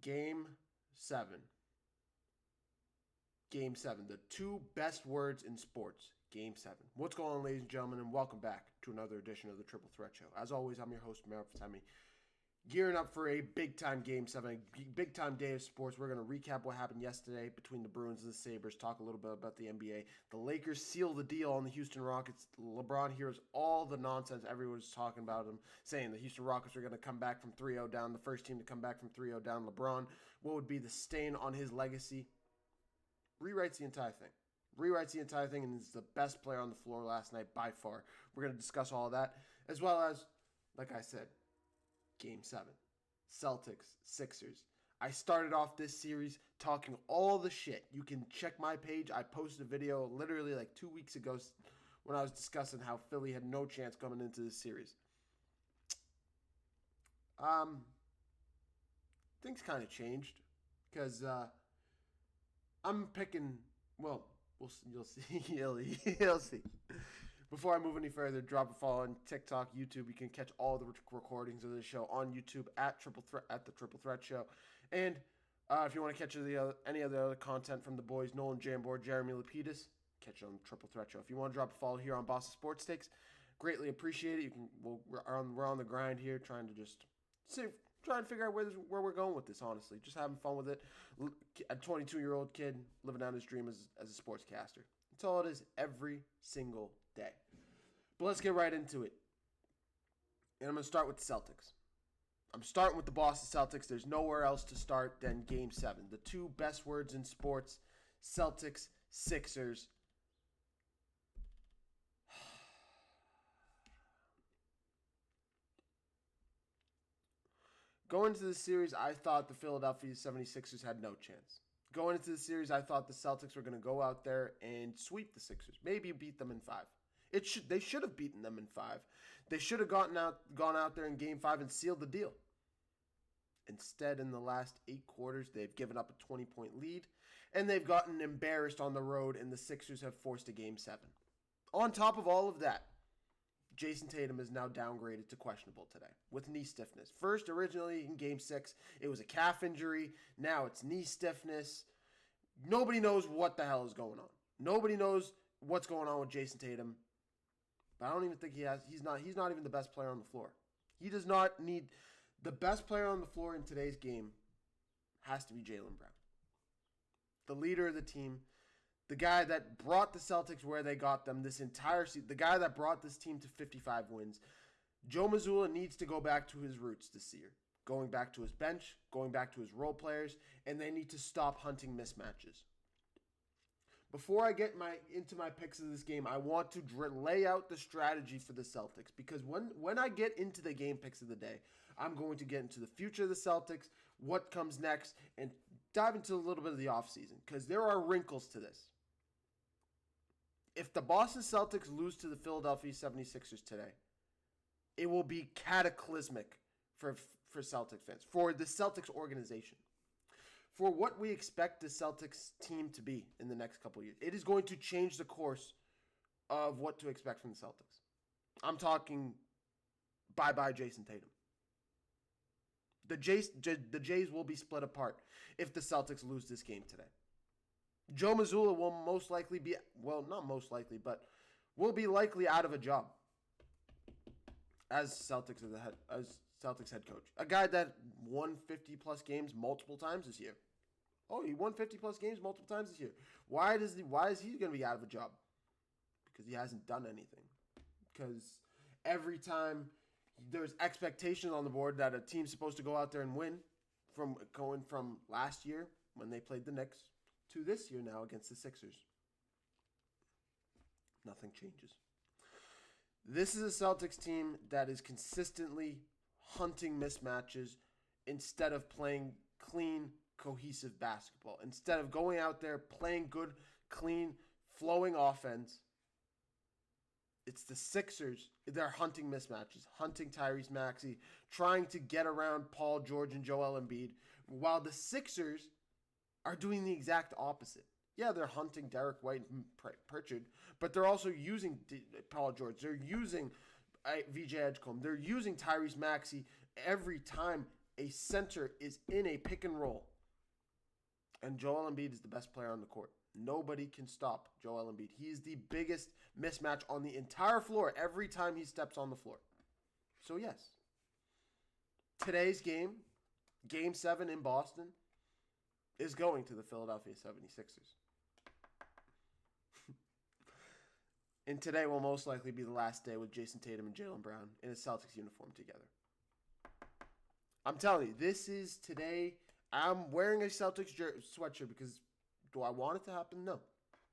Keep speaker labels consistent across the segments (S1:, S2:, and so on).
S1: Game 7. Game 7. The two best words in sports. Game 7. What's going on, ladies and gentlemen, and welcome back to another edition of the Triple Threat Show. As always, I'm your host, Meryl Fatemi. Gearing up for a big-time Game 7, a big-time day of sports. We're going to recap what happened yesterday between the Bruins and the Sabres, talk a little bit about the NBA. The Lakers seal the deal on the Houston Rockets. LeBron hears all the nonsense everyone's talking about him, saying the Houston Rockets are going to come back from 3-0 down, the first team to come back from 3-0 down. LeBron, what would be the stain on his legacy? Rewrites the entire thing. And is the best player on the floor last night by far. We're going to discuss all of that, as well as, like I said, Game 7. Celtics-Sixers. I started off this series talking all the shit. You can check my page. I posted a video literally like 2 weeks ago when I was discussing how Philly had no chance coming into this series. Things kind of changed because I'm picking, well, you'll see. You'll see. Before I move any further, drop a follow on TikTok, YouTube. You can catch all the recordings of the show on YouTube at the Triple Threat Show. And if you want to catch any of the other content from the boys, Nolan Jambor, Jeremy Lapidus, catch it on the Triple Threat Show. If you want to drop a follow here on Boston Sports Takes, greatly appreciate it. We're on the grind here, trying to figure out where we're going with this, honestly. Just having fun with it. A 22-year-old kid living out his dream as a sportscaster. That's all it is every single day. But let's get right into it. And I'm going to start with the Celtics. I'm starting with the Boston Celtics. There's nowhere else to start than Game 7. The two best words in sports, Celtics-Sixers. Going into the series, I thought the Philadelphia 76ers had no chance. Going into the series, I thought the Celtics were going to go out there and sweep the Sixers. Maybe beat them in 5. They should have beaten them in 5. They should have gone out there in Game 5 and sealed the deal. Instead, in the last 8 quarters, they've given up a 20-point lead, and they've gotten embarrassed on the road, and the Sixers have forced a Game 7. On top of all of that, Jason Tatum is now downgraded to questionable today with knee stiffness. First, originally in Game 6, it was a calf injury. Now it's knee stiffness. Nobody knows what the hell is going on. Nobody knows what's going on with Jason Tatum. But I don't even think he's not even the best player on the floor. He does not need the best player on the floor in today's game has to be Jaylen Brown. The leader of the team. The guy that brought the Celtics where they got them this entire season. The guy that brought this team to 55 wins. Joe Mazzulla needs to go back to his roots this year. Going back to his bench, going back to his role players, and they need to stop hunting mismatches. Before I get into my picks of this game, I want to lay out the strategy for the Celtics. Because when I get into the game picks of the day, I'm going to get into the future of the Celtics, what comes next, and dive into a little bit of the offseason. Because there are wrinkles to this. If the Boston Celtics lose to the Philadelphia 76ers today, it will be cataclysmic for Celtics fans, for the Celtics organization, for what we expect the Celtics team to be in the next couple of years. It is going to change the course of what to expect from the Celtics. I'm talking bye-bye Jason Tatum. The Jays will be split apart if the Celtics lose this game today. Joe Mazzulla will most likely be, well, not most likely, but will be likely out of a job as Celtics head coach. A guy that won 50-plus games multiple times this year. Oh, he won 50-plus games multiple times this year. Why is he going to be out of a job? Because he hasn't done anything. Because every time there's expectations on the board that a team's supposed to go out there and win, going from last year when they played the Knicks to this year now against the Sixers. Nothing changes. This is a Celtics team that is consistently hunting mismatches instead of playing clean, cohesive basketball. Instead of going out there playing good, clean, flowing offense, it's the Sixers. They're hunting mismatches, hunting Tyrese Maxey, trying to get around Paul George and Joel Embiid, while the Sixers are doing the exact opposite. Yeah, they're hunting Derek White and Pritchard, but they're also using Paul George. They're using VJ Edgecombe. They're using Tyrese Maxey every time a center is in a pick and roll, and Joel Embiid is the best player on the court. Nobody can stop Joel Embiid. He's the biggest mismatch on the entire floor every time he steps on the floor. So yes, today's game, Game 7 in Boston, is going to the Philadelphia 76ers. And today will most likely be the last day with Jason Tatum and Jaylen Brown in a Celtics uniform together. I'm telling you, this is today. I'm wearing a Celtics sweatshirt because do I want it to happen? No.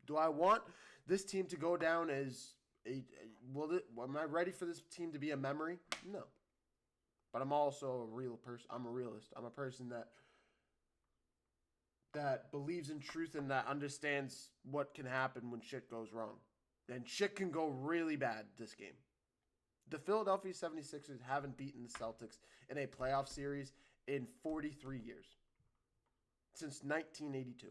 S1: Do I want this team to go down as am I ready for this team to be a memory? No. But I'm also a real person. I'm a realist. I'm a person that believes in truth and that understands what can happen when shit goes wrong. And shit can go really bad this game. The Philadelphia 76ers haven't beaten the Celtics in a playoff series in 43 years. Since 1982.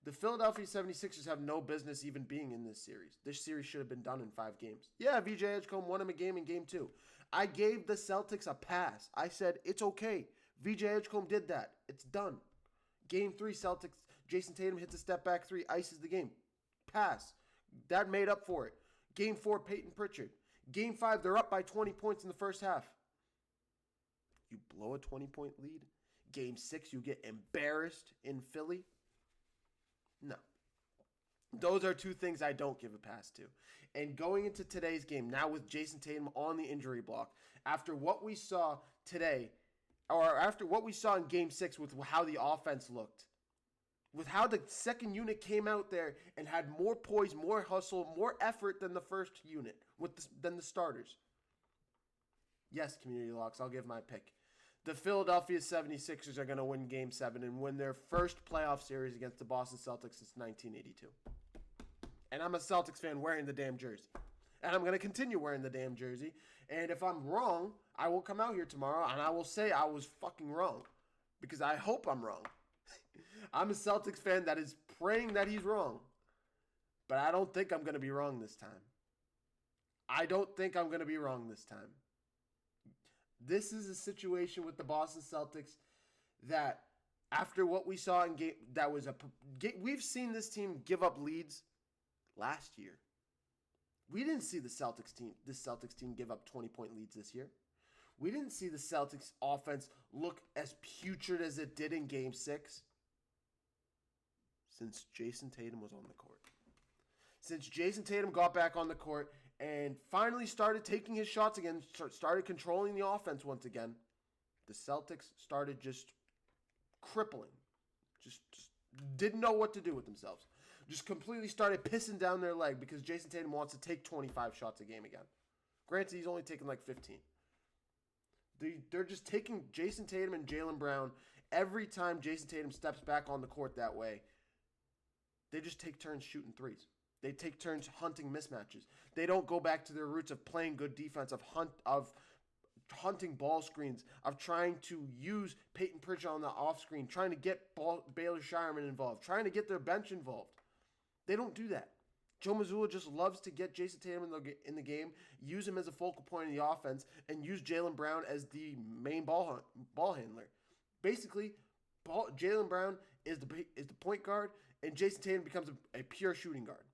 S1: The Philadelphia 76ers have no business even being in this series. This series should have been done in 5 games. Yeah, VJ Edgecombe won him a game in Game 2. I gave the Celtics a pass. I said, it's okay. VJ Edgecombe did that. It's done. Game 3, Celtics, Jason Tatum hits a step-back 3, ices the game. Pass. That made up for it. Game 4, Peyton Pritchard. Game 5, they're up by 20 points in the first half. You blow a 20-point lead. Game 6, you get embarrassed in Philly. No. Those are 2 things I don't give a pass to. And going into today's game, now with Jason Tatum on the injury block, after what we saw today, or after what we saw in Game 6 with how the offense looked, with how the second unit came out there and had more poise, more hustle, more effort than the first unit, than the starters. Yes, Community Locks, I'll give my pick. The Philadelphia 76ers are going to win Game 7 and win their first playoff series against the Boston Celtics since 1982. And I'm a Celtics fan wearing the damn jersey. And I'm going to continue wearing the damn jersey. And if I'm wrong, I will come out here tomorrow and I will say I was fucking wrong. Because I hope I'm wrong. I'm a Celtics fan that is praying that he's wrong. But I don't think I'm going to be wrong this time. I don't think I'm going to be wrong this time. This is a situation with the Boston Celtics that after what we saw in game, we've seen this team give up leads last year. We didn't see this Celtics team give up 20-point leads this year. We didn't see the Celtics offense look as putrid as it did in Game 6 since Jason Tatum was on the court. Since Jason Tatum got back on the court and finally started taking his shots again, started controlling the offense once again, the Celtics started just crippling. Just didn't know what to do with themselves. Just completely started pissing down their leg because Jason Tatum wants to take 25 shots a game again. Granted, he's only taken like 15. They're just taking Jason Tatum and Jaylen Brown every time Jason Tatum steps back on the court that way. They just take turns shooting threes. They take turns hunting mismatches. They don't go back to their roots of playing good defense, of hunting ball screens, of trying to use Peyton Pritchard on the off screen, trying to get Baylor Shireman involved, trying to get their bench involved. They don't do that. Joe Mazzulla just loves to get Jason Tatum in the game, use him as a focal point of the offense, and use Jaylen Brown as the main ball handler. Basically, Jaylen Brown is the point guard, and Jason Tatum becomes a pure shooting guard.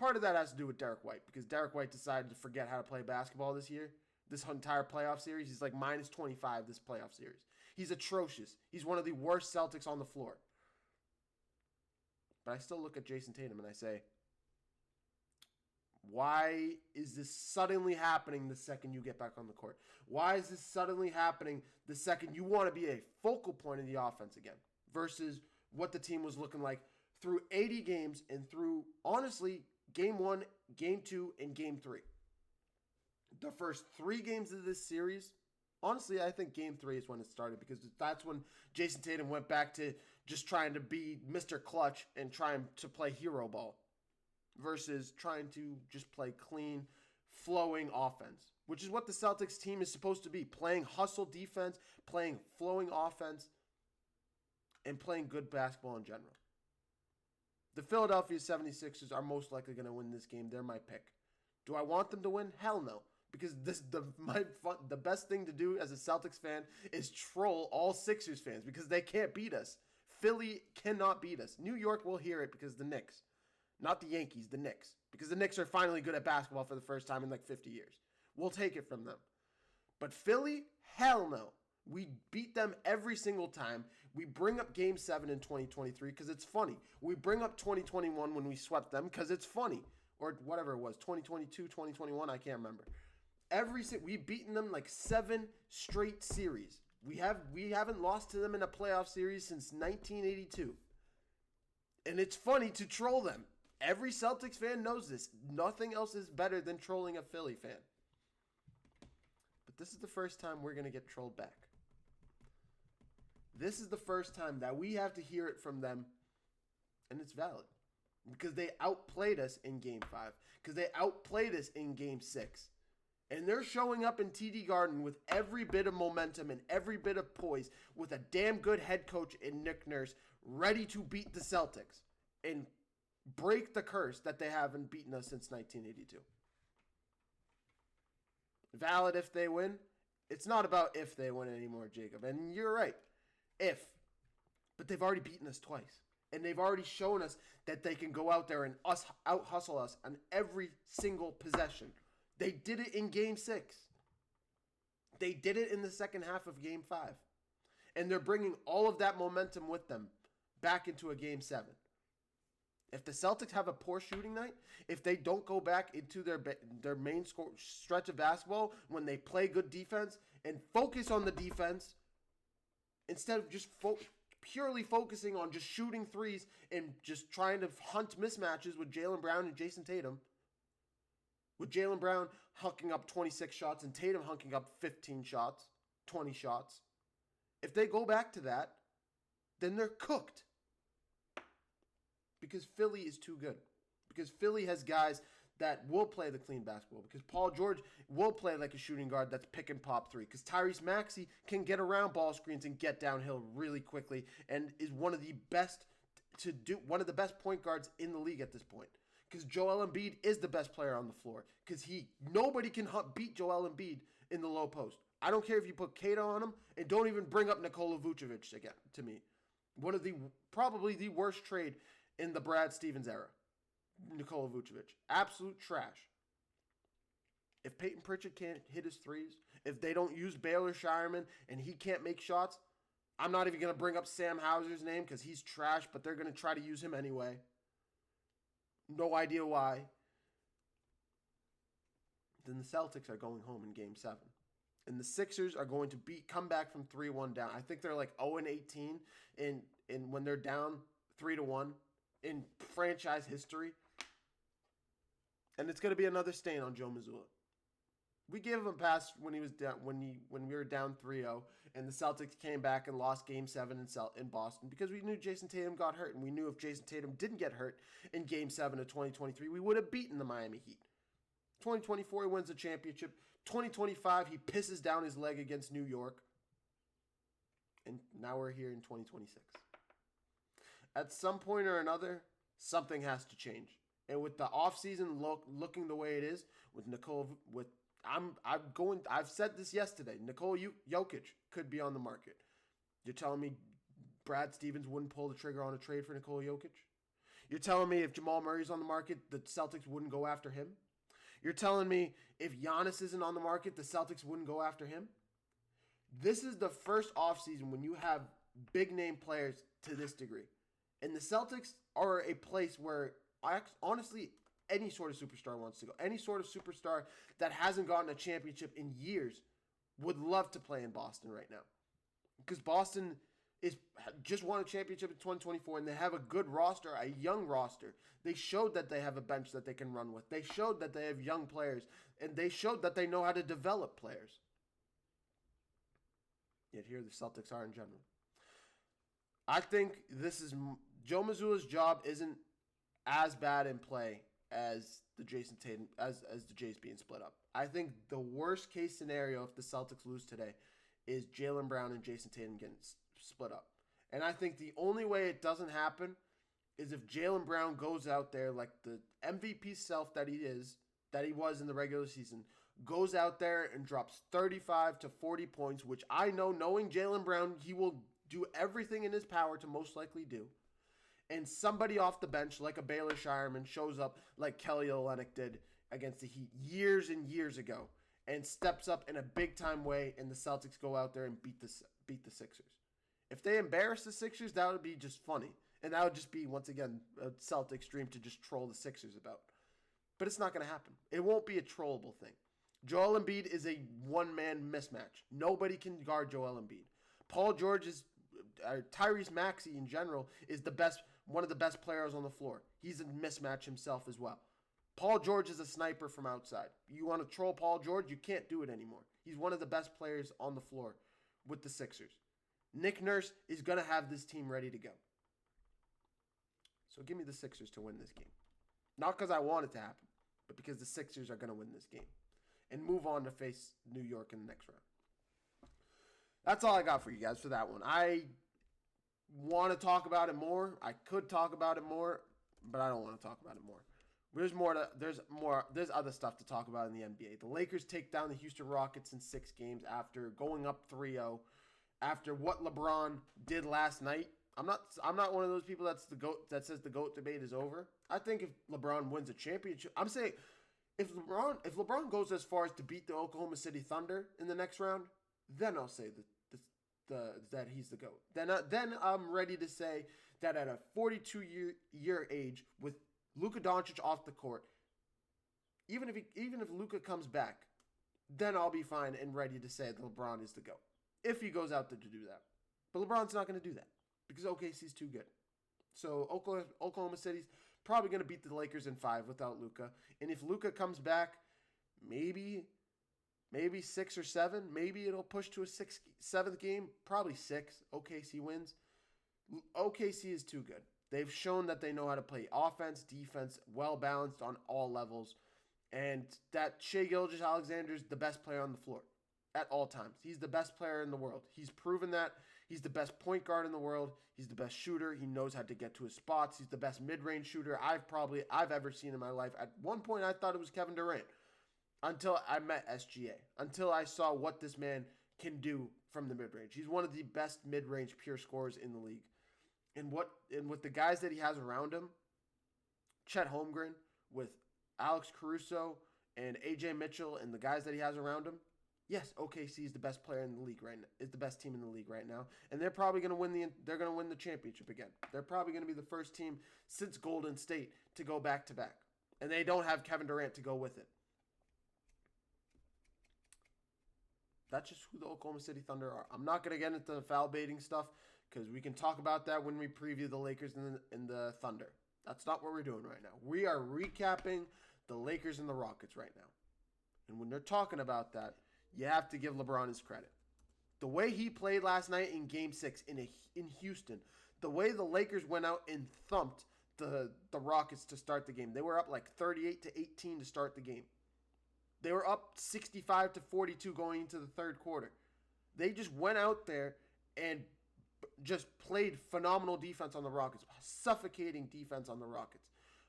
S1: Part of that has to do with Derek White, because Derek White decided to forget how to play basketball this year. This entire playoff series, he's like minus 25 this playoff series. He's atrocious. He's one of the worst Celtics on the floor. But I still look at Jason Tatum and I say, why is this suddenly happening the second you get back on the court? Why is this suddenly happening the second you want to be a focal point of the offense again? Versus what the team was looking like through 80 games and through, honestly, Game 1, Game 2, and Game 3. The first 3 games of this series, honestly, I think Game 3 is when it started because that's when Jason Tatum went back to just trying to be Mr. Clutch and trying to play hero ball versus trying to just play clean, flowing offense, which is what the Celtics team is supposed to be, playing hustle defense, playing flowing offense, and playing good basketball in general. The Philadelphia 76ers are most likely going to win this game. They're my pick. Do I want them to win? Hell no. because the best thing to do as a Celtics fan is troll all Sixers fans because they can't beat us. Philly cannot beat us. New York will hear it because the Knicks, not the Yankees, the Knicks, because the Knicks are finally good at basketball for the first time in like 50 years. We'll take it from them. But Philly, hell no. We beat them every single time. We bring up Game 7 in 2023 because it's funny. We bring up 2021 when we swept them because it's funny. Or whatever it was, 2022, 2021, I can't remember. We've beaten them like 7 straight series. We haven't lost to them in a playoff series since 1982. And it's funny to troll them. Every Celtics fan knows this. Nothing else is better than trolling a Philly fan. But this is the first time we're going to get trolled back. This is the first time that we have to hear it from them, and it's valid. Because they outplayed us in Game 5. Because they outplayed us in Game 6. And they're showing up in TD Garden with every bit of momentum and every bit of poise with a damn good head coach in Nick Nurse ready to beat the Celtics and break the curse that they haven't beaten us since 1982. Valid if they win. It's not about if they win anymore, Jacob. And you're right. If. But they've already beaten us twice. And they've already shown us that they can go out there and out-hustle us on every single possession. They did it in Game 6. They did it in the second half of Game 5. And they're bringing all of that momentum with them back into a Game 7. If the Celtics have a poor shooting night, if they don't go back into their main stretch of basketball when they play good defense and focus on the defense instead of just purely focusing on just shooting threes and just trying to hunt mismatches with Jaylen Brown and Jason Tatum, with Jaylen Brown hucking up 26 shots and Tatum hucking up 15 shots, 20 shots. If they go back to that, then they're cooked. Because Philly is too good. Because Philly has guys that will play the clean basketball. Because Paul George will play like a shooting guard that's pick and pop three. Because Tyrese Maxey can get around ball screens and get downhill really quickly and is one of the best point guards in the league at this point. Because Joel Embiid is the best player on the floor. Because nobody can beat Joel Embiid in the low post. I don't care if you put Cato on him, and don't even bring up Nikola Vucevic again to me. One of probably the worst trade in the Brad Stevens era. Nikola Vucevic. Absolute trash. If Peyton Pritchard can't hit his threes, if they don't use Baylor Shireman and he can't make shots, I'm not even going to bring up Sam Hauser's name because he's trash, but they're going to try to use him anyway. No idea why. Then the Celtics are going home in Game 7. And the Sixers are going to come back from 3-1 down. I think they're like 0-18 in when they're down 3-1 in franchise history. And it's going to be another stain on Joe Mazzulla. We gave him a pass when he was down when we were down 3-0 and the Celtics came back and lost Game 7 in Boston because we knew Jason Tatum got hurt, and we knew if Jason Tatum didn't get hurt in Game 7 of 2023, we would have beaten the Miami Heat. 2024 he wins the championship. 2025 he pisses down his leg against New York. And now we're here in 2026. At some point or another, something has to change. And with the offseason looking the way it is, I've said this yesterday. Nikola Jokic could be on the market. You're telling me Brad Stevens wouldn't pull the trigger on a trade for Nikola Jokic? You're telling me if Jamal Murray's on the market, the Celtics wouldn't go after him? You're telling me if Giannis isn't on the market, the Celtics wouldn't go after him? This is the first offseason when you have big-name players to this degree. And the Celtics are a place where, honestly, any sort of superstar wants to go. Any sort of superstar that hasn't gotten a championship in years would love to play in Boston right now. Because Boston just won a championship in 2024, and they have a good roster, a young roster. They showed that they have a bench that they can run with. They showed that they have young players, and they showed that they know how to develop players. Yet here the Celtics are in general. I think Joe Mazzulla's job isn't as bad in play as the Jason Tatum, as the Jays being split up. I think the worst case scenario if the Celtics lose today is Jaylen Brown and Jason Tatum getting split up. And I think the only way it doesn't happen is if Jaylen Brown goes out there like the MVP self that he was in the regular season, goes out there and drops 35 to 40 points, which I know, knowing Jaylen Brown, he will do everything in his power to most likely do. And somebody off the bench, like a Baylor Shireman, shows up like Kelly Olynyk did against the Heat years and years ago and steps up in a big-time way, and the Celtics go out there and beat the Sixers. If they embarrass the Sixers, that would be just funny. And that would just be, once again, a Celtics dream to just troll the Sixers about. But it's not going to happen. It won't be a trollable thing. Joel Embiid is a one-man mismatch. Nobody can guard Joel Embiid. Paul George is, Tyrese Maxey in general, is one of the best players on the floor. He's a mismatch himself as well. Paul George is a sniper from outside. You want to troll Paul George? You can't do it anymore. He's one of the best players on the floor with the Sixers. Nick Nurse is going to have this team ready to go. So give me the Sixers to win this game. Not because I want it to happen, but because the Sixers are going to win this game and move on to face New York in the next round. That's all I got for you guys for that one. I want to talk about it more. I could talk about it more, but I don't want to talk about it more. There's other stuff to talk about in the NBA. The Lakers take down the Houston Rockets in 6 games after going up 3-0. After what LeBron did last night. I'm not one of those people that says the GOAT debate is over. I think if LeBron wins a championship, I'm saying if LeBron goes as far as to beat the Oklahoma City Thunder in the next round, then I'll say that he's the GOAT. Then I'm ready to say that at a 42-year age with Luka Doncic off the court, even if Luka comes back, then I'll be fine and ready to say that LeBron is the GOAT if he goes out there to do that. But LeBron's not going to do that because OKC's too good. So Oklahoma City's probably going to beat the Lakers in 5 without Luka. And if Luka comes back, maybe 6 or 7. Maybe it'll push to a 7th game. Probably 6. OKC wins. OKC is too good. They've shown that they know how to play offense, defense, well-balanced on all levels. And that Shai Gilgeous-Alexander is the best player on the floor at all times. He's the best player in the world. He's proven that. He's the best point guard in the world. He's the best shooter. He knows how to get to his spots. He's the best mid-range shooter I've ever seen in my life. At one point, I thought it was Kevin Durant until I met SGA, until I saw what this man can do from the mid-range. He's one of the best mid-range pure scorers in the league. And with the guys that he has around him, Chet Holmgren, with Alex Caruso and AJ Mitchell and the guys that he has around him, yes, OKC is the best player in the league right now. Is the best team in the league right now, and they're probably going to win the championship again. They're probably going to be the first team since Golden State to go back to back, and they don't have Kevin Durant to go with it. That's just who the Oklahoma City Thunder are. I'm not going to get into the foul baiting stuff because we can talk about that when we preview the Lakers and the Thunder. That's not what we're doing right now. We are recapping the Lakers and the Rockets right now. And when they're talking about that, you have to give LeBron his credit. The way he played last night in Game 6 in Houston, the way the Lakers went out and thumped the Rockets to start the game. They were up like 38-18 to start the game. They were up 65-42 going into the third quarter. They just went out there and just played phenomenal defense on the Rockets, suffocating defense on the Rockets.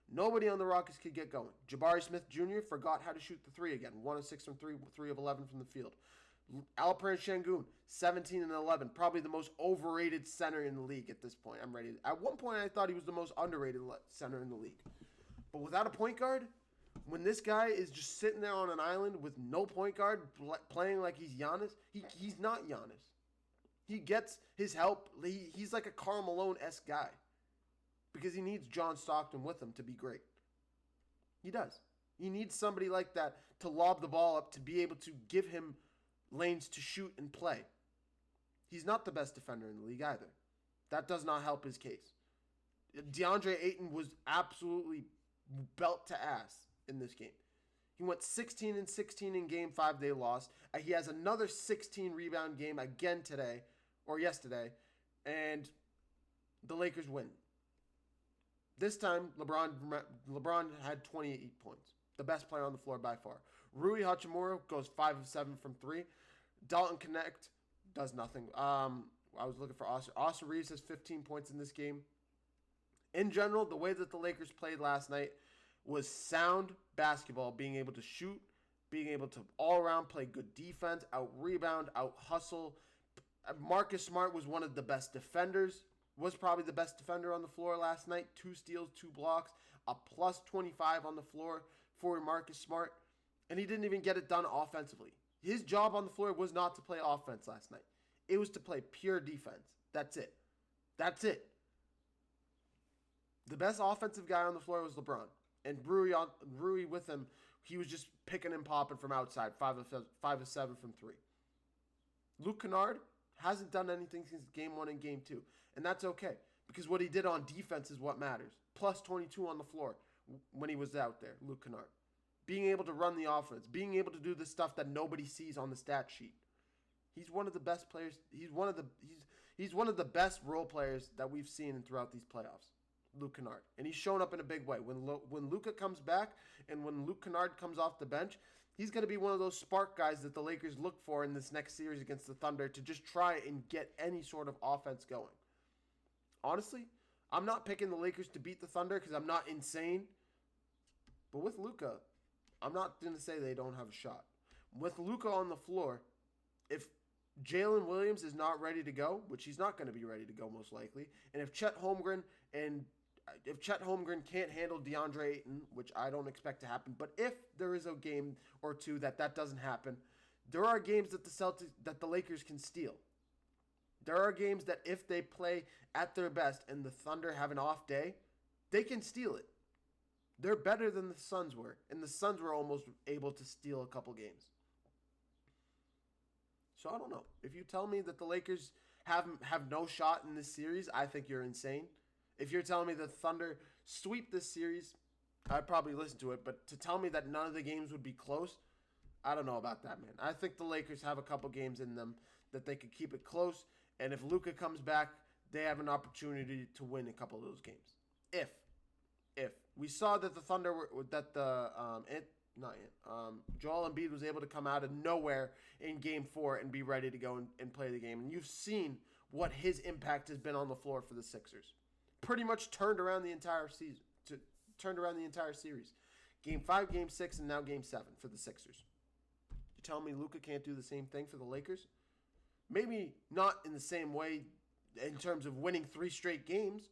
S1: Nobody on the Rockets could get going. Jabari Smith Jr. forgot how to shoot the 3 again. 1 of 6 from 3, 3 of 11 from the field. Alperen Şengün, 17 and 11. Probably the most overrated center in the league at this point. At one point, I thought he was the most underrated center in the league. But without a point guard, when this guy is just sitting there on an island with no point guard playing like he's Giannis, he's not Giannis. He gets his help. He's like a Karl Malone-esque guy because he needs John Stockton with him to be great. He does. He needs somebody like that to lob the ball up to be able to give him lanes to shoot and play. He's not the best defender in the league either. That does not help his case. DeAndre Ayton was absolutely belt to ass in this game. He went 16 and 16 in Game 5 they lost. He has another 16 rebound game again today, or yesterday, and the Lakers win. This time, LeBron had 28 points. The best player on the floor by far. Rui Hachimura goes 5 of 7 from 3. Dalton Connect does nothing. I was looking for Austin. Austin Reeves has 15 points in this game. In general, the way that the Lakers played last night was sound basketball, being able to shoot being able to all around play good defense, out rebound, out hustle. Marcus Smart was one of the best defenders, was probably the best defender on the floor last night. 2 steals, 2 blocks, a plus 25 on the floor for Marcus Smart. And he didn't even get it done offensively. His job on the floor was not to play offense last night. It was to play pure defense. That's it. The best offensive guy on the floor was LeBron. And Rui with him, he was just picking and popping from outside, 5 of 7 from 3. Luke Kennard hasn't done anything since game 1 and game 2. And that's okay, because what he did on defense is what matters. Plus 22 on the floor when he was out there, Luke Kennard. Being able to run the offense, being able to do the stuff that nobody sees on the stat sheet. He's one of the best players. He's one of the best role players that we've seen throughout these playoffs, Luke Kennard. And he's shown up in a big way. When Luka comes back and when Luke Kennard comes off the bench, he's going to be one of those spark guys that the Lakers look for in this next series against the Thunder to just try and get any sort of offense going. Honestly, I'm not picking the Lakers to beat the Thunder because I'm not insane. But with Luka, I'm not going to say they don't have a shot. With Luka on the floor, if Jalen Williams is not ready to go, which he's not going to be ready to go most likely, and if Chet Holmgren can't handle DeAndre Ayton, which I don't expect to happen, but if there is a game or two that doesn't happen, there are games that the Lakers can steal. There are games that if they play at their best and the Thunder have an off day, they can steal it. They're better than the Suns were, and the Suns were almost able to steal a couple games. So I don't know. If you tell me that the Lakers have no shot in this series, I think you're insane. If you're telling me the Thunder sweep this series, I'd probably listen to it. But to tell me that none of the games would be close, I don't know about that, man. I think the Lakers have a couple games in them that they could keep it close. And if Luka comes back, they have an opportunity to win a couple of those games. If we saw that the Thunder Joel Embiid was able to come out of nowhere in Game 4 and be ready to go and play the game. And you've seen what his impact has been on the floor for the Sixers. Pretty much turned around the entire series. Game 5, Game 6, and now Game 7 for the Sixers. You tell me Luka can't do the same thing for the Lakers? Maybe not in the same way in terms of winning 3 straight games.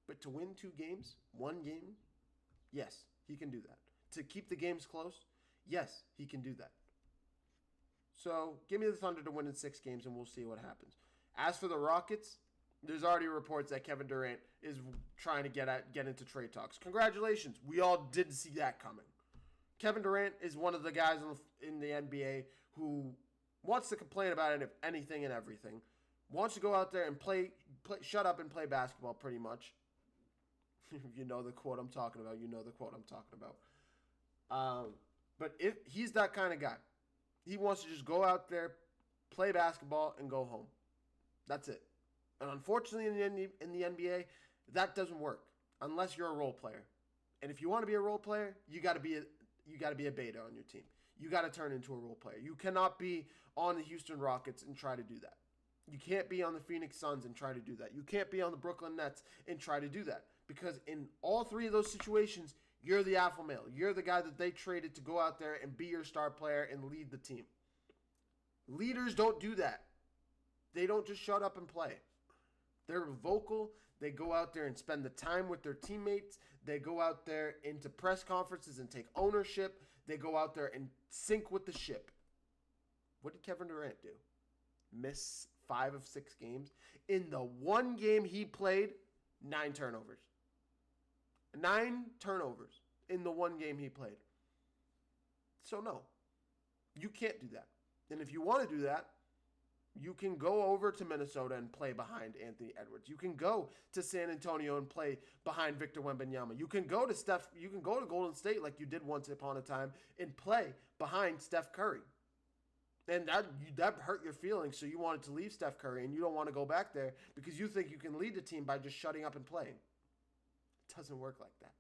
S1: But to win 2 games, 1 game, yes, he can do that. To keep the games close, yes, he can do that. So give me the Thunder to win in 6 games, and we'll see what happens. As for the Rockets, there's already reports that Kevin Durant is trying to get into trade talks. Congratulations. We all did see that coming. Kevin Durant is one of the guys in the NBA who wants to complain about anything and everything. Wants to go out there and play shut up and play basketball pretty much. You know the quote I'm talking about. But if he's that kind of guy, he wants to just go out there, play basketball, and go home. That's it. And unfortunately, in the NBA, that doesn't work unless you're a role player. And if you want to be a role player, you got to be a beta on your team. You got to turn into a role player. You cannot be on the Houston Rockets and try to do that. You can't be on the Phoenix Suns and try to do that. You can't be on the Brooklyn Nets and try to do that. Because in all 3 of those situations, you're the alpha male. You're the guy that they traded to go out there and be your star player and lead the team. Leaders don't do that. They don't just shut up and play. They're vocal. They go out there and spend the time with their teammates. They go out there into press conferences and take ownership. They go out there and sink with the ship. What did Kevin Durant do? Miss 5 of 6 games. In the 1 game he played, 9 turnovers. 9 turnovers in the 1 game he played. So no, you can't do that. And if you want to do that, you can go over to Minnesota and play behind Anthony Edwards. You can go to San Antonio and play behind Victor Wembanyama. You can go to Golden State like you did once upon a time and play behind Steph Curry. And that hurt your feelings, so you wanted to leave Steph Curry, and you don't want to go back there because you think you can lead the team by just shutting up and playing. It doesn't work like that.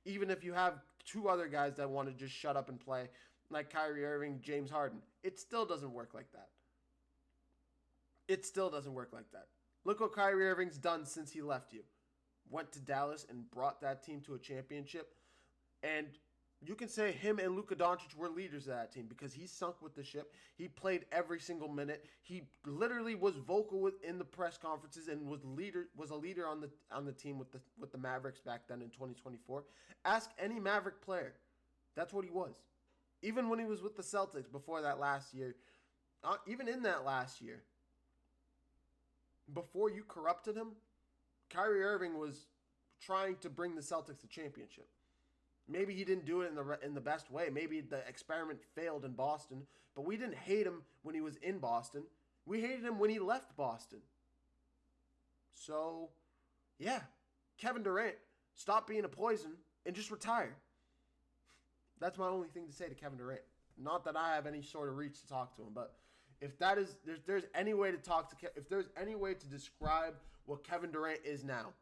S1: Even if you have 2 other guys that want to just shut up and play, like Kyrie Irving, James Harden, it still doesn't work like that. Look what Kyrie Irving's done since he left you. Went to Dallas and brought that team to a championship. And You can say him and Luka Doncic were leaders of that team because he sunk with the ship. He played every single minute. He literally was vocal in the press conferences and was a leader on the team with the Mavericks back then in 2024. Ask any Maverick player. That's what he was. Even when he was with the Celtics before that last year, even in that last year, before you corrupted him, Kyrie Irving was trying to bring the Celtics to championship. Maybe he didn't do it in the best way. Maybe the experiment failed in Boston, but we didn't hate him when he was in Boston. We hated him when he left Boston. So, yeah, Kevin Durant, stop being a poison and just retire. That's my only thing to say to Kevin Durant. Not that I have any sort of reach to talk to him, but if that is, there's any way to talk to, if there's any way to describe what Kevin Durant is now,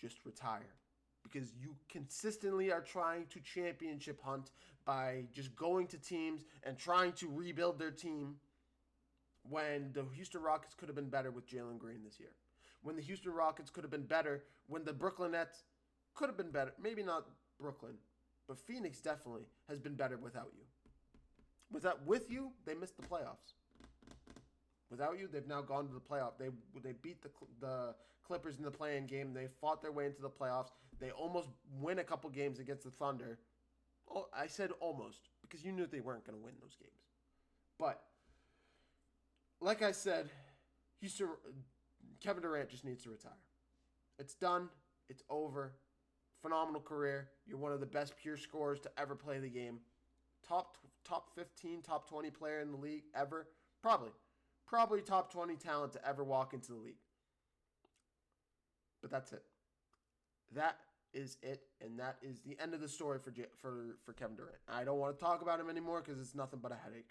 S1: just retire. Because you consistently are trying to championship hunt by just going to teams and trying to rebuild their team when the Houston Rockets could have been better with Jalen Green this year. When the Houston Rockets could have been better, when the Brooklyn Nets could have been better. Maybe not Brooklyn, but Phoenix definitely has been better without you. With you, they missed the playoffs. Without you, they've now gone to the playoff. They beat the Clippers in the play-in game. They fought their way into the playoffs. They almost win a couple games against the Thunder. Oh, I said almost because you knew they weren't going to win those games. But like I said, Kevin Durant just needs to retire. It's done. It's over. Phenomenal career. You're one of the best pure scorers to ever play the game. Top 15, top 20 player in the league ever. Probably top 20 talent to ever walk into the league. But that's it. That is it, and that is the end of the story for Kevin Durant. I don't want to talk about him anymore because it's nothing but a headache.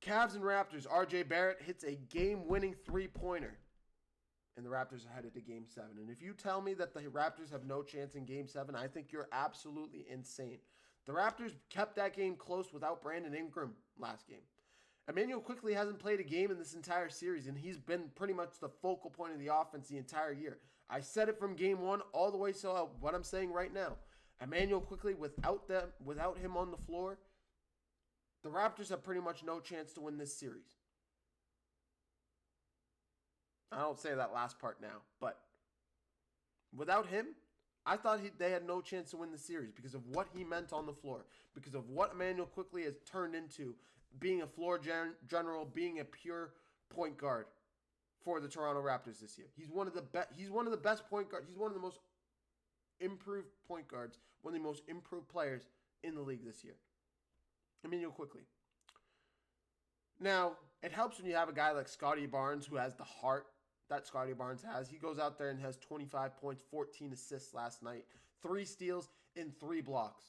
S1: Cavs and Raptors. RJ Barrett hits a game-winning three-pointer, and the Raptors are headed to Game 7. And if you tell me that the Raptors have no chance in Game 7, I think you're absolutely insane. The Raptors kept that game close without Brandon Ingram last game. Emmanuel Quickley hasn't played a game in this entire series, and he's been pretty much the focal point of the offense the entire year. I said it from Game 1 all the way to what I'm saying right now. Emmanuel Quickley, without him on the floor, the Raptors have pretty much no chance to win this series. I don't say that last part now, but without him, I thought they had no chance to win the series because of what he meant on the floor, because of what Emmanuel Quickley has turned into, being a floor general, being a pure point guard for the Toronto Raptors this year. He's one of the best point guards. He's one of the most improved point guards, one of the most improved players in the league this year. Emmanuel Quickley. Now, it helps when you have a guy like Scottie Barnes who has the heart that Scottie Barnes has. He goes out there and has 25 points, 14 assists last night, 3 steals, and 3 blocks.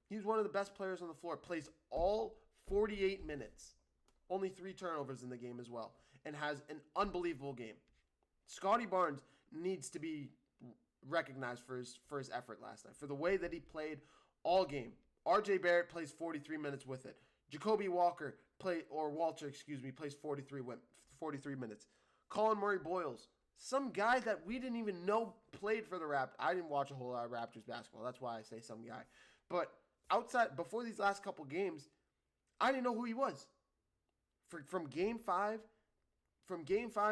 S1: He's one of the best players on the floor. Plays all 48 minutes. Only 3 turnovers in the game as well. And has an unbelievable game. Scottie Barnes needs to be recognized for his effort last night. For the way that he played all game. RJ Barrett plays 43 minutes with it. Jacoby Walker plays 43 minutes. Colin Murray-Boyles, some guy that we didn't even know played for the Raptors. I didn't watch a whole lot of Raptors basketball. That's why I say some guy. But before these last couple games, I didn't know who he was. From Game 5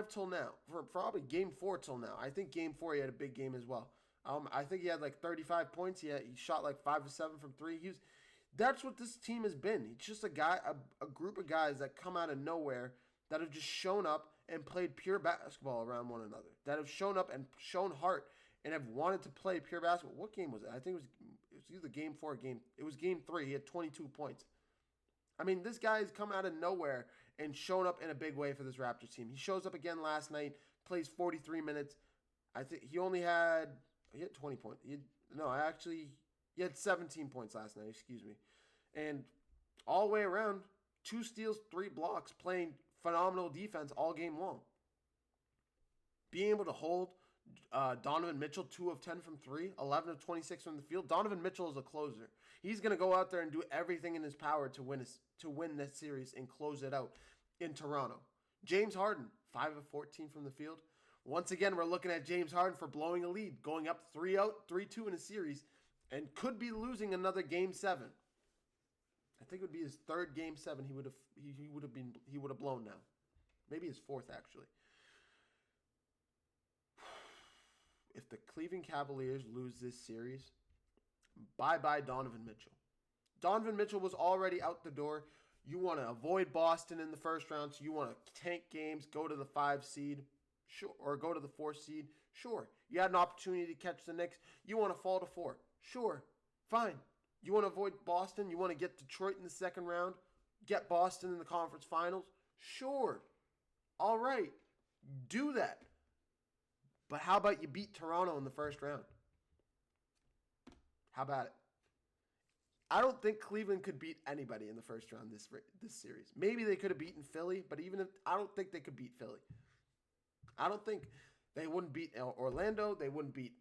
S1: till now, from probably Game 4 till now. I think Game 4 he had a big game as well. I think he had like 35 points. He shot like 5 of 7 from 3. That's what this team has been. It's just a group of guys that come out of nowhere that have just shown up and played pure basketball around one another. That have shown up and shown heart and have wanted to play pure basketball. What game was it? I think it was either Game 4 or It was Game 3. He had 22 points. I mean, this guy has come out of nowhere and shown up in a big way for this Raptors team. He shows up again last night, plays 43 minutes. I think he had 20 points. He had 17 points last night, excuse me. And all the way around, 2 steals, 3 blocks, playing phenomenal defense all game long. Being able to hold Donovan Mitchell 2 of 10 from 3, 11 of 26 from the field. Donovan Mitchell is a closer. He's going to go out there and do everything in his power to win this series and close it out in Toronto. James Harden, 5 of 14 from the field. Once again, we're looking at James Harden for blowing a lead, going up 3-2 in a series, and could be losing another Game 7. I think it would be his third Game 7 he would have blown now. Maybe his fourth, actually. If the Cleveland Cavaliers lose this series, bye-bye Donovan Mitchell. Donovan Mitchell was already out the door. You want to avoid Boston in the first round, so you want to tank games, go to the 5 seed, sure, or go to the 4 seed. Sure. You had an opportunity to catch the Knicks. You want to fall to 4. Sure. Fine. You want to avoid Boston. You want to get Detroit in the second round. Get Boston in the conference finals. Sure. All right. Do that. But how about you beat Toronto in the first round? How about it? I don't think Cleveland could beat anybody in the first round this series. Maybe they could have beaten Philly, but even if I don't think they could beat Philly. I don't think they wouldn't beat Orlando. They wouldn't beat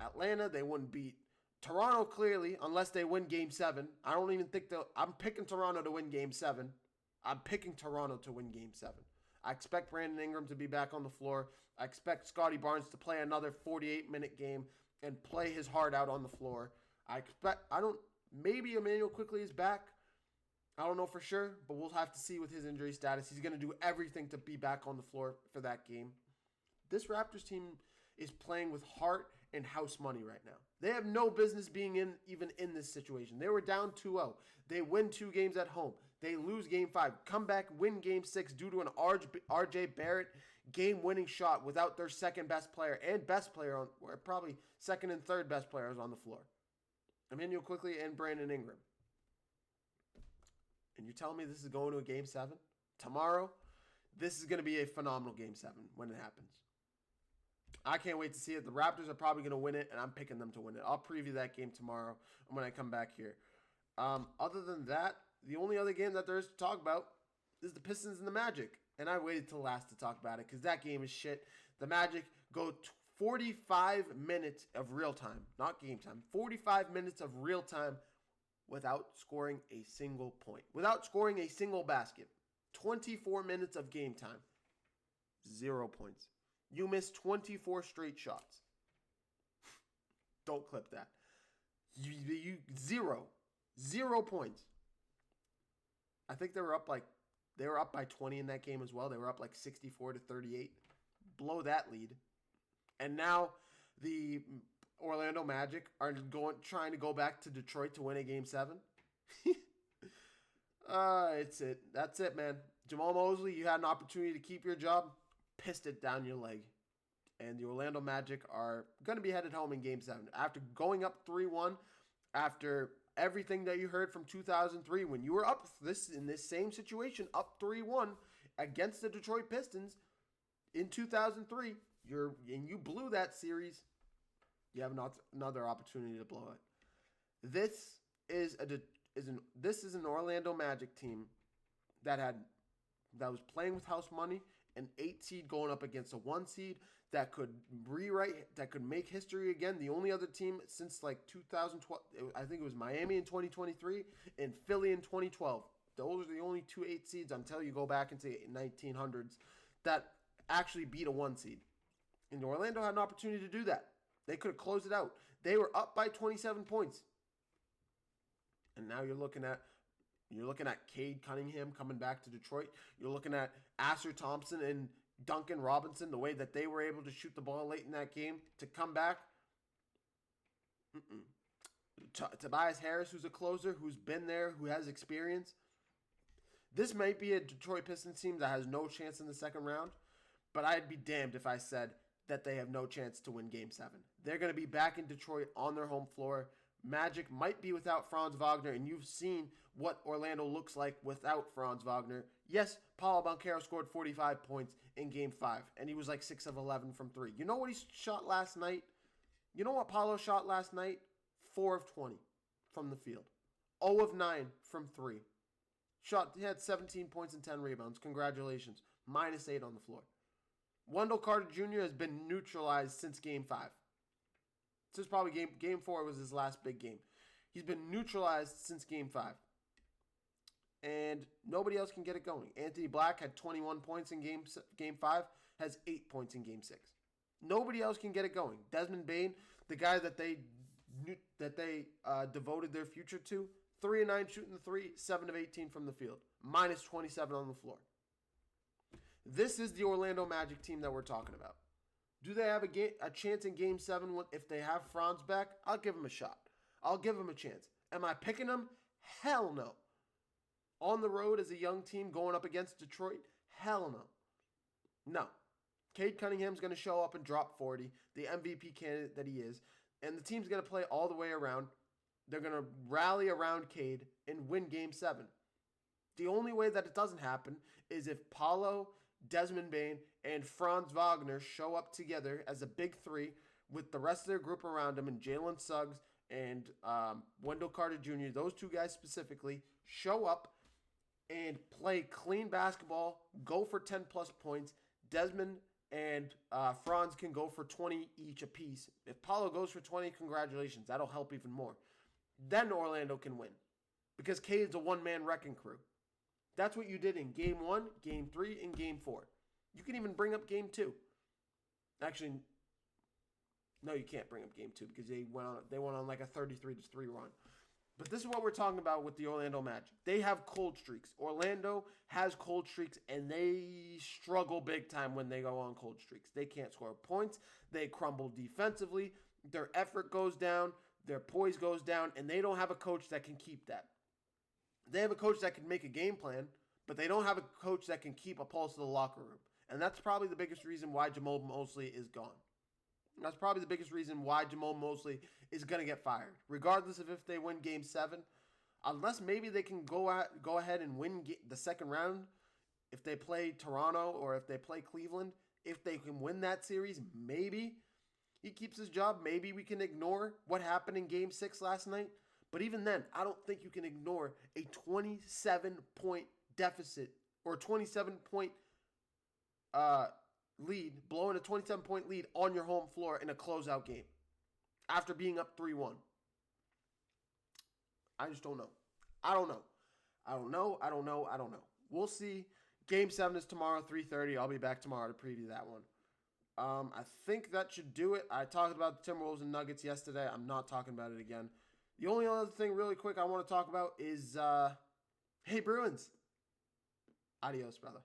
S1: Atlanta. They wouldn't beat Toronto, clearly, unless they win Game 7. I don't even think they'll... I'm picking Toronto to win Game 7. I'm picking Toronto to win Game 7. I expect Brandon Ingram to be back on the floor. I expect Scotty Barnes to play another 48-minute game and play his heart out on the floor. Maybe Emmanuel Quickley is back. I don't know for sure, but we'll have to see with his injury status. He's going to do everything to be back on the floor for that game. This Raptors team is playing with heart and house money right now. They have no business being even in this situation. They were down 2-0. They win 2 games at home. They lose Game 5. Come back, win Game 6 due to an R.J. Barrett game-winning shot without their second best player and best player or probably second and third best players on the floor. Emmanuel Quickley and Brandon Ingram. And you're telling me this is going to a Game 7? Tomorrow, this is going to be a phenomenal Game 7 when it happens. I can't wait to see it. The Raptors are probably going to win it, and I'm picking them to win it. I'll preview that game tomorrow when I come back here. Other than that, the only other game that there is to talk about is the Pistons and the Magic. And I waited till last to talk about it because that game is shit. The Magic go 45 minutes of real time, not game time. 45 minutes of real time without scoring a single point. Without scoring a single basket. 24 minutes of game time. 0 points. You missed 24 straight shots. Don't clip that. Zero points. I think they were up by 20 in that game as well. They were up like 64-38. Blow that lead. And now the Orlando Magic are trying to go back to Detroit to win a Game 7. It's it. That's it, man. Jamal Mosley, you had an opportunity to keep your job. Pissed it down your leg. And the Orlando Magic are going to be headed home in Game 7. After going up 3-1, after everything that you heard from 2003, when you were up in this same situation, up 3-1 against the Detroit Pistons in 2003, you blew that series, you have another opportunity to blow it. This is an Orlando Magic team that was playing with house money, an 8 seed going up against a 1 seed that could make history again. The only other team since like 2012, I think it was Miami in 2023 and Philly in 2012. Those are the only 2 8 seeds until you go back into the 1900s that actually beat a 1 seed. And Orlando had an opportunity to do that. They could have closed it out. They were up by 27 points. And now you're looking at Cade Cunningham coming back to Detroit. You're looking at Asher Thompson and Duncan Robinson, the way that they were able to shoot the ball late in that game to come back. Tobias Harris, who's a closer, who's been there, who has experience. This might be a Detroit Pistons team that has no chance in the second round, but I'd be damned if I said that they have no chance to win Game 7. They're going to be back in Detroit on their home floor. Magic might be without Franz Wagner, and you've seen what Orlando looks like without Franz Wagner. Yes, Paulo Banchero scored 45 points in Game 5, and he was like 6 of 11 from 3. You know what he shot last night? You know what Paulo shot last night? 4 of 20 from the field. 0 of 9 from 3. He had 17 points and 10 rebounds. Congratulations. -8 on the floor. Wendell Carter Jr. has been neutralized since Game 5. Since probably Game 4 was his last big game. He's been neutralized since Game 5. And nobody else can get it going. Anthony Black had 21 points in Game 5, has 8 points in Game 6. Nobody else can get it going. Desmond Bane, the guy that they devoted their future to. 3-9 shooting the three, 7 of 18 from the field, minus 27 on the floor. This is the Orlando Magic team that we're talking about. Do they have a chance in Game 7 if they have Franz back? I'll give them a shot. I'll give them a chance. Am I picking them? Hell no. On the road as a young team going up against Detroit? Hell no. No. Cade Cunningham's going to show up and drop 40, the MVP candidate that he is, and the team's going to play all the way around. They're going to rally around Cade and win Game 7. The only way that it doesn't happen is if Paolo, Desmond Bane, and Franz Wagner show up together as a big three with the rest of their group around them, and Jalen Suggs and Wendell Carter Jr., those two guys specifically, show up and play clean basketball, go for 10-plus points. Desmond and Franz can go for 20 each apiece. If Paolo goes for 20, congratulations. That'll help even more. Then Orlando can win because Cade's a one-man wrecking crew. That's what you did in Game 1, Game 3, and Game 4. You can even bring up Game 2. Actually, no, you can't bring up Game 2 because they went on like a 33-3 run. But this is what we're talking about with the Orlando Magic. They have cold streaks. Orlando has cold streaks, and they struggle big time when they go on cold streaks. They can't score points. They crumble defensively. Their effort goes down. Their poise goes down, and they don't have a coach that can keep that. They have a coach that can make a game plan, but they don't have a coach that can keep a pulse of the locker room. And that's probably the biggest reason why Jamal Mosley is gone. That's probably the biggest reason why Jamal Mosley is going to get fired. Regardless of if they win Game 7, unless maybe they can go ahead and win the second round if they play Toronto or if they play Cleveland. If they can win that series, maybe he keeps his job. Maybe we can ignore what happened in Game 6 last night. But even then, I don't think you can ignore a 27-point deficit or 27-point lead, blowing a 27-point lead on your home floor in a closeout game after being up 3-1. I just don't know. I don't know. We'll see. Game 7 is tomorrow, 3:30. I'll be back tomorrow to preview that one. I think that should do it. I talked about the Timberwolves and Nuggets yesterday. I'm not talking about it again. The only other thing really quick I want to talk about is, hey, Bruins. Adios, brother.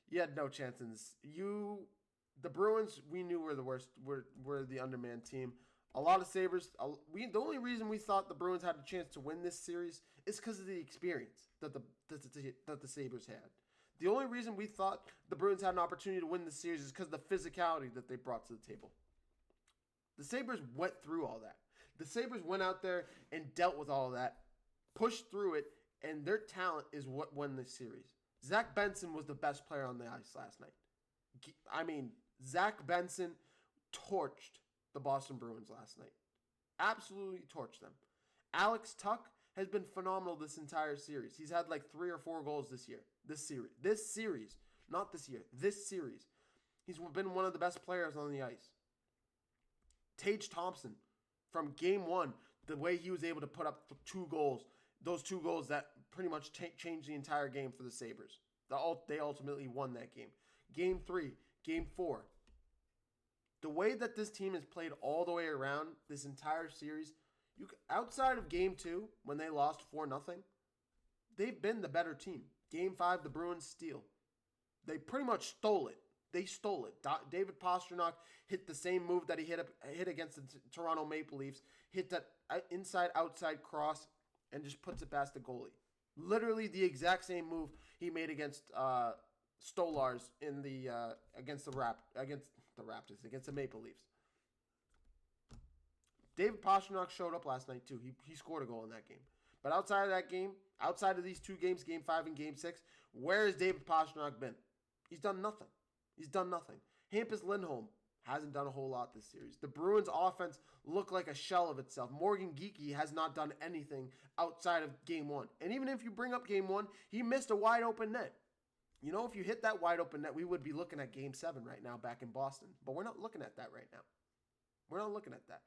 S1: You had no chance in this. The Bruins, we knew were the worst, were the undermanned team. A lot of Sabres. The only reason we thought the Bruins had a chance to win this series is because of the experience that the Sabres had. The only reason we thought the Bruins had an opportunity to win this series is because of the physicality that they brought to the table. The Sabres went through all that. The Sabres went out there and dealt with all of that, pushed through it, and their talent is what won this series. Zach Benson was the best player on the ice last night. I mean, Zach Benson torched the Boston Bruins last night. Absolutely torched them. Alex Tuck has been phenomenal this entire series. He's had like 3 or 4 goals this year. This series. Not this year. This series. He's been one of the best players on the ice. Tage Thompson, from Game 1, the way he was able to put up 2 goals, those 2 goals that pretty much changed the entire game for the Sabres. They ultimately won that game. Game 3, Game 4. The way that this team has played all the way around this entire series, outside of Game 2, when they lost 4-0, they've been the better team. Game 5, the Bruins steal. They pretty much stole it. They stole it. David Pastrnak hit the same move that he hit against the Toronto Maple Leafs, hit that inside-outside cross, and just puts it past the goalie. Literally the exact same move he made against Stolars against the Maple Leafs. David Pastrnak showed up last night too. He scored a goal in that game. But outside of that game, outside of these 2 games, Game 5 and Game 6, where has David Pastrnak been? He's done nothing. Hampus Lindholm hasn't done a whole lot this series. The Bruins' offense looked like a shell of itself. Morgan Geekie has not done anything outside of Game 1. And even if you bring up Game 1, he missed a wide open net. You know, if you hit that wide open net, we would be looking at Game 7 right now back in Boston. But we're not looking at that right now. We're not looking at that.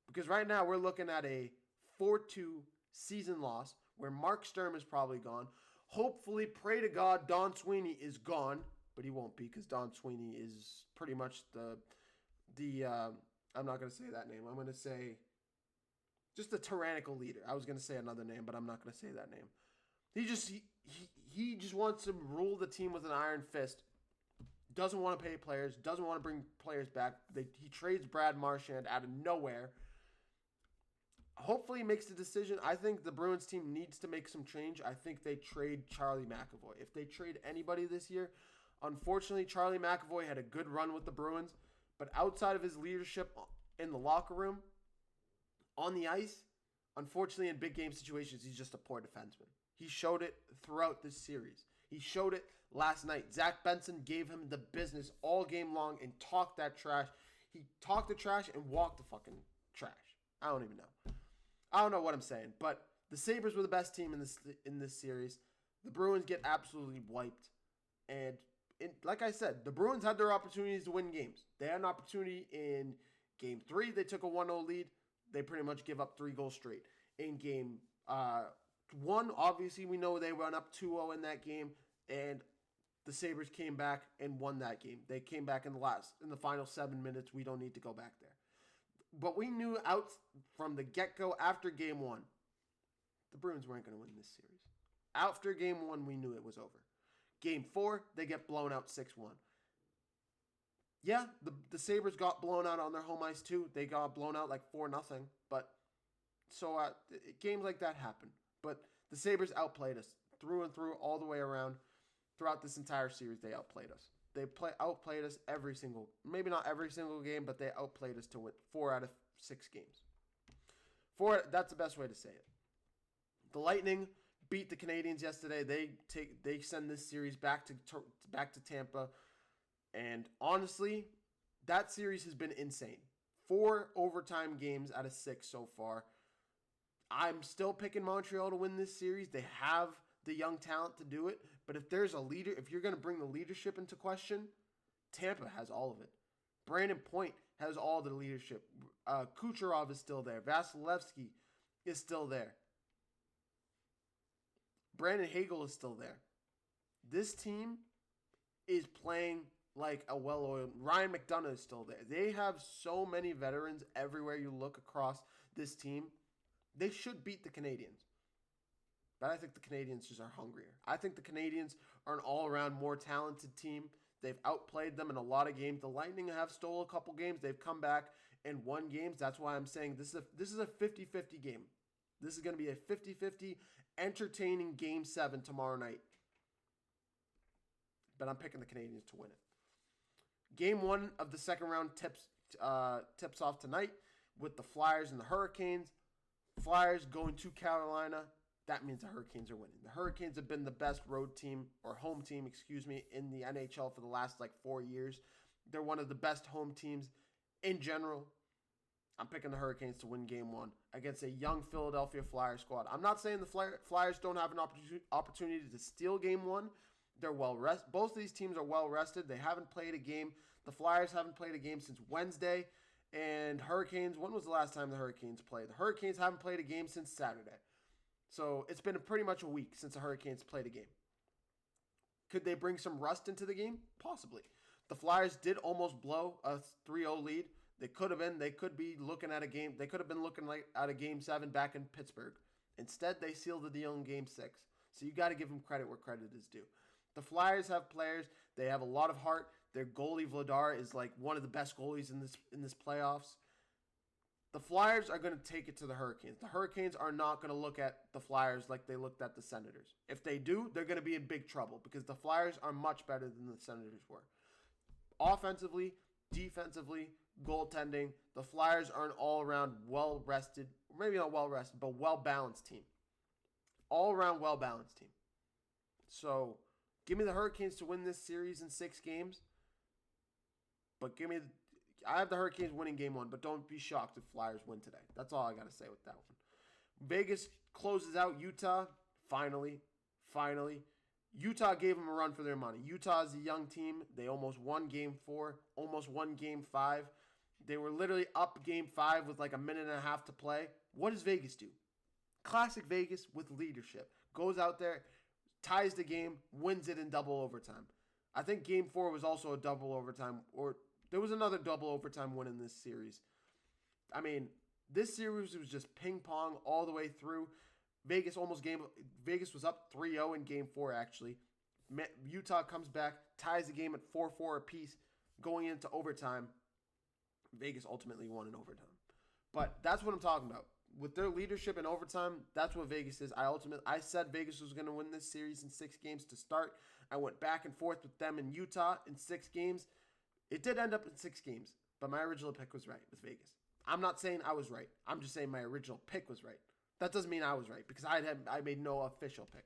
S1: Because right now we're looking at a 4-2 season loss where Mark Sturm is probably gone. Hopefully, pray to God, Don Sweeney is gone. But he won't be because Don Sweeney is pretty much the I'm not going to say that name. I'm going to say just a tyrannical leader. I was going to say another name, but I'm not going to say that name. He just wants to rule the team with an iron fist. Doesn't want to pay players. Doesn't want to bring players back. He trades Brad Marchand out of nowhere. Hopefully he makes the decision. I think the Bruins team needs to make some change. I think they trade Charlie McAvoy. If they trade anybody this year, unfortunately, Charlie McAvoy had a good run with the Bruins, but outside of his leadership in the locker room, on the ice, unfortunately in big game situations, he's just a poor defenseman. He showed it throughout this series. He showed it last night. Zach Benson gave him the business all game long and talked that trash. He talked the trash and walked the fucking trash. I don't even know. I don't know what I'm saying, but the Sabres were the best team in this series. The Bruins get absolutely wiped. And like I said, the Bruins had their opportunities to win games. They had an opportunity in Game 3. They took a 1-0 lead. They pretty much give up 3 goals straight. In Game 1, obviously, we know they went up 2-0 in that game, and the Sabres came back and won that game. They came back in the final 7 minutes. We don't need to go back there. But we knew out from the get-go after Game 1, the Bruins weren't going to win this series. After Game 1, we knew it was over. Game 4, they get blown out 6-1. Yeah, the Sabres got blown out on their home ice too. They got blown out like 4-0. But so games like that happen. But the Sabres outplayed us through and through all the way around. Throughout this entire series, they outplayed us. They outplayed us maybe not every single game, but they outplayed us to win 4 out of 6 games. That's the best way to say it. The Lightning beat the Canadiens yesterday. They send this series back to Tampa, and honestly, that series has been insane. 4 overtime games out of 6 so far. I'm still picking Montreal to win this series. They have the young talent to do it, but if there's a leader, if you're going to bring the leadership into question, Tampa has all of it. Brandon Point has all the leadership. Kucherov is still there. Vasilevsky is still there. Brandon Hagel is still there. This team is playing like a well-oiled. Ryan McDonough is still there. They have so many veterans everywhere you look across this team. They should beat the Canadiens. But I think the Canadiens just are hungrier. I think the Canadiens are an all-around more talented team. They've outplayed them in a lot of games. The Lightning have stole a couple games. They've come back and won games. That's why I'm saying this is a 50-50 game. This is going to be a 50-50 entertaining Game 7 tomorrow night. But I'm picking the Canadiens to win it. Game 1 of the second round tips off tonight with the Flyers and the Hurricanes. Flyers going to Carolina. That means the Hurricanes are winning. The Hurricanes have been the best road team, or home team, in the NHL for the last 4 years. They're one of the best home teams in general. I'm picking the Hurricanes to win Game 1 against a young Philadelphia Flyers squad. I'm not saying the Flyers don't have an opportunity to steal Game 1. They're well rested. Both of these teams are well rested. They haven't played a game. The Flyers haven't played a game since Wednesday. And Hurricanes, when was the last time the Hurricanes played? The Hurricanes haven't played a game since Saturday. So it's been pretty much a week since the Hurricanes played a game. Could they bring some rust into the game? Possibly. The Flyers did almost blow a 3-0 lead. They could have been. They could be looking at a game. They could have been looking at a Game 7 back in Pittsburgh. Instead, they sealed the deal in Game 6. So you got to give them credit where credit is due. The Flyers have players. They have a lot of heart. Their goalie Vladar is one of the best goalies in this playoffs. The Flyers are going to take it to the Hurricanes. The Hurricanes are not going to look at the Flyers like they looked at the Senators. If they do, they're going to be in big trouble because the Flyers are much better than the Senators were. Offensively, defensively, goaltending, the Flyers are an all-around well-rested, maybe not well-rested, but well-balanced team. All-around well-balanced team. So, give me the Hurricanes to win this series in 6 games. But I have the Hurricanes winning Game 1, but don't be shocked if Flyers win today. That's all I got to say with that one. Vegas closes out Utah. Finally. Utah gave them a run for their money. Utah is a young team. They almost won Game 4, almost won Game 5. They were literally up Game 5 with a minute and a half to play. What does Vegas do? Classic Vegas with leadership. Goes out there, ties the game, wins it in double overtime. I think Game 4 was also a double overtime, or there was another double overtime win in this series. I mean, This series was just ping pong all the way through. Vegas was up 3-0 in game 4 actually. Utah comes back, ties the game at 4-4 apiece going into overtime. Vegas ultimately won in overtime. But that's what I'm talking about. With their leadership in overtime, that's what Vegas is. I said Vegas was going to win this series in 6 games to start. I went back and forth with them in Utah in 6 games. It did end up in 6 games, but my original pick was right with Vegas. I'm not saying I was right. I'm just saying my original pick was right. That doesn't mean I was right because I made no official pick.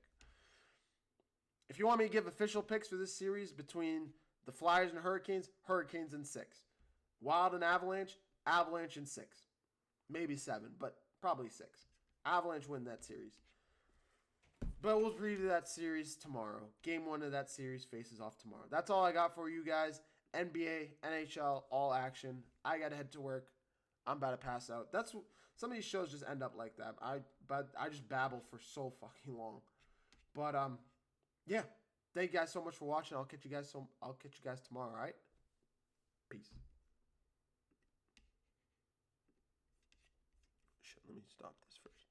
S1: If you want me to give official picks for this series between the Flyers and Hurricanes, Hurricanes in 6. Wild and Avalanche, Avalanche in 6. Maybe 7, but probably 6. Avalanche win that series. But we'll preview that series tomorrow. Game 1 of that series faces off tomorrow. That's all I got for you guys. NBA, NHL, all action. I got to head to work. I'm about to pass out. Some of these shows just end up like that. I just babble for so fucking long. But yeah. Thank you guys so much for watching. I'll catch you guys tomorrow, all right? Peace. Shit, let me stop this first.